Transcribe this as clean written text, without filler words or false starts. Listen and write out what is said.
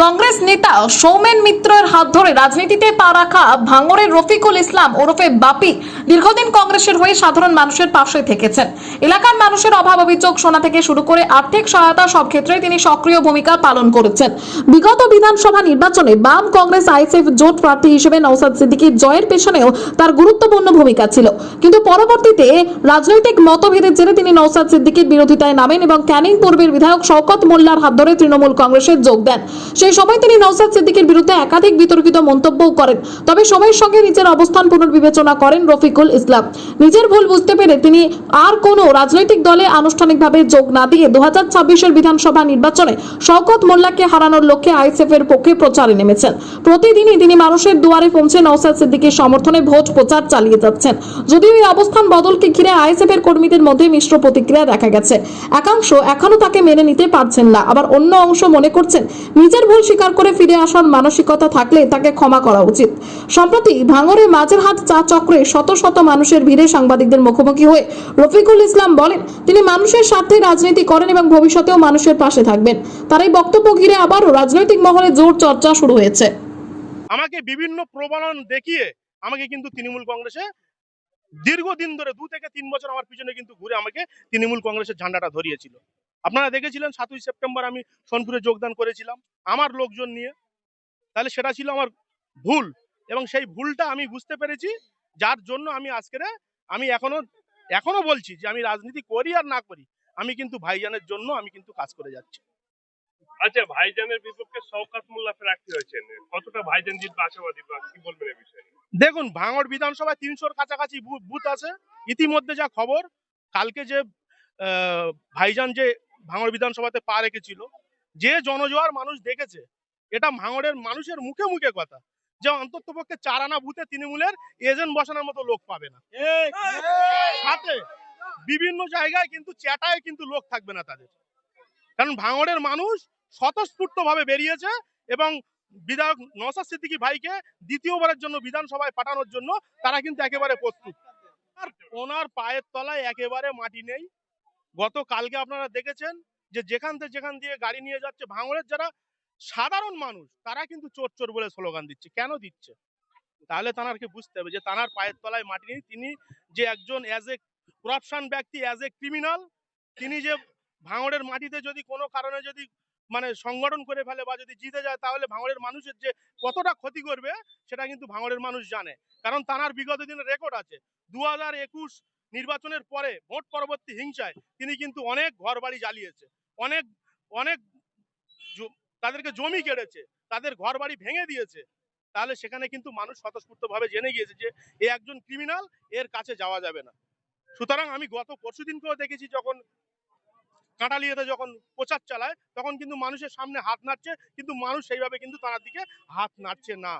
কংগ্রেস নেতা সৌমেন মিত্রের হাত ধরে রাজনীতিতে পা রাখা ভাঙড়ের রফিকুল ইসলাম ওরফে বাপি দীর্ঘদিন কংগ্রেসের হয়ে সাধারণ মানুষের পাশে থেকেছেন। এলাকার মানুষের অভাব অভিযোগ শোনা থেকে শুরু করে আর্থিক সহায়তা সব ক্ষেত্রে তিনি সক্রিয় ভূমিকা পালন করেছেন। বিগত বিধানসভা নির্বাচনে বাম কংগ্রেস আইএসএফ জোট প্রার্থী হিসেবে নওশাদ সিদ্দিকীর জয়ের পেছনেও তার গুরুত্বপূর্ণ ভূমিকা ছিল, কিন্তু পরবর্তীতে রাজনৈতিক মতভেদের জেরে তিনি নওশাদ সিদ্দিকীর বিরোধিতায় নামেন এবং ক্যানিং পূর্বের বিধায়ক শওকত মোল্লার হাত ধরে তৃণমূল কংগ্রেসে যোগ দেন। সেই সময় তিনি নওশাদ সিদ্দিকীর বিরুদ্ধে একাধিক বিতর্কিত মন্তব্যও করেন। তবে সময়ের সঙ্গে নিজের অবস্থান পুনর্বিবেচনা করেন রফিকুল ইসলাম। নিজের ভুল বুঝতে পেরে তিনি আর কোনো রাজনৈতিক দলে আনুষ্ঠানিকভাবে যোগ না দিয়ে 2026-এর বিধানসভা নির্বাচনে শওকত মোল্লাকে হারানোর লক্ষ্যে আইএসএফ এর পক্ষে প্রচারে নেমেছেন। প্রতিদিনই তিনি মানুষের দুয়ারে পৌঁছে নওশাদ সিদ্দিকীর সমর্থনে ভোট প্রচার চালিয়ে যাচ্ছেন। যদিও এই অবস্থান বদলকে ঘিরে আইএসএফ এর কর্মীদের মধ্যে মিশ্র প্রতিক্রিয়া দেখা গেছে। একাংশ এখনো তাকে মেনে নিতে পারছেন না, আবার অন্য অংশ মনে করছেন নিজের ভুল স্বীকার করে ফিরে আসার মানসিকতা থাকলে তাকে ক্ষমা করা উচিত। সম্প্রতি ভাঙড়ে মাঝেরহাট চা চক্রে শত শত মানুষের ভিড়ে সাংবাদিকদের মুখোমুখি হয়ে রফিকুল ইসলাম বলেন তিনি মানুষের স্বার্থে রাজনীতি করেন এবং ভবিষ্যতেও মানুষের পাশে থাকবেন। তার এই বক্তব্য ঘিরে আবারও রাজনৈতিক মহলে জোর চর্চা শুরু হয়েছে। আমাকে বিভিন্ন প্রবণন দেখিয়ে আমাকে কিন্তু তৃণমূল কংগ্রেসে দীর্ঘদিন ধরে 2 থেকে 3 বছর আমার পিছনে কিন্তু ঘুরে আমাকে তৃণমূল কংগ্রেসের ঝান্ডাটা ধরিয়েছিল। আপনারা দেখেছিলেন 7ই সেপ্টেম্বর আমি সোনপুরে যোগদান করেছিলাম আমার লোকজন নিয়ে। তাহলে সেটা ছিল আমার ভুল এবং সেই ভুলটা আমি বুঝতে পেরেছি, যার জন্য আমি আমি এখনো বলছি যে আমি রাজনীতি করি আর না করি, আমি কিন্তু ভাইজানের জন্য আমি কিন্তু কাজ করে যাচ্ছি। আচ্ছা, ভাইজানের বিপক্ষে শওকত মোল্লা প্রার্থী হয়েছেন, কতটা ভাইজান জিতবে আশাবাদী বা কি বলবেন এই বিষয়ে? দেখুন, ভাঙড় বিধানসভায় 300-র কাছাকাছি বুথ আছে। ইতিমধ্যে যা খবর, কালকে যে ভাইজান যে ভাঙড় বিধানসভাতে পা রেখেছিল, যে জনজোয়ার মানুষ দেখেছে, এটা ভাঙড়ের মানুষের মুখে মুখে কথা যে অন্ততপক্ষে 4 আনা বুথে তৃণমূলের এজেন্ট বসানোর মতো লোক পাবে না। সাথে বিভিন্ন জায়গায় কিন্তু চ্যাটায় কিন্তু লোক থাকবে না তাদের, কারণ ভাঙড়ের মানুষ স্বতঃস্ফূর্ত ভাবে বেরিয়েছে এবং বিধায়ক নওশাদ সিদ্দিকী ভাইকে দ্বিতীয়বারের জন্য বিধানসভায় পাঠানোর জন্য তারা কিন্তু একেবারে প্রস্তুত। আর ওনার পায়ের তলায় একেবারে মাটি নেই। গতকালকে আপনারা দেখেছেন যে যেখান দিয়ে গাড়ি নিয়ে যাচ্ছে ভাঙড়ের যারা সাধারণ মানুষ, তারা কিন্তু চোর চোর বলে স্লোগান দিচ্ছে। কেন দিচ্ছে? তাহলে তানারকে বুঝতে হবে যে তানার পায়ের তলায় মাটি নেই। তিনি যে একজন অ্যাজ এ করাপশন ব্যক্তি, অ্যাজ এ ক্রিমিনাল, তিনি যে ভাঙড়ের মাটিতে যদি কোনো কারণে যদি মানে সংগঠন করে ফেলে বা যদি জিতে যায়, তাহলে ভাঙড়ের মানুষের যে কতটা ক্ষতি করবে সেটা কিন্তু ভাঙড়ের মানুষ জানে। কারণ তানার বিগত দিনের রেকর্ড আছে। 2021 নির্বাচনের পরে ভোট পরবর্তী হিংসায় তিনি কিন্তু অনেক ঘর বাড়ি জ্বালিয়েছে, অনেক অনেক তাদেরকে জমি কেড়েছে, তাদের ঘর বাড়ি ভেঙে দিয়েছে। তাহলে সেখানে কিন্তু মানুষ স্বতঃস্ফূর্ত ভাবে জেনে গিয়েছে যে এ একজন ক্রিমিনাল, এর কাছে যাওয়া যাবে না। সুতরাং আমি গত পরশুদিনকেও দেখেছি, যখন কাঁটালিয়াতে যখন প্রচার চালায় তখন কিন্তু মানুষের সামনে হাত নাড়ছে, কিন্তু মানুষ সেইভাবে কিন্তু তার দিকে হাত নাড়ছে না।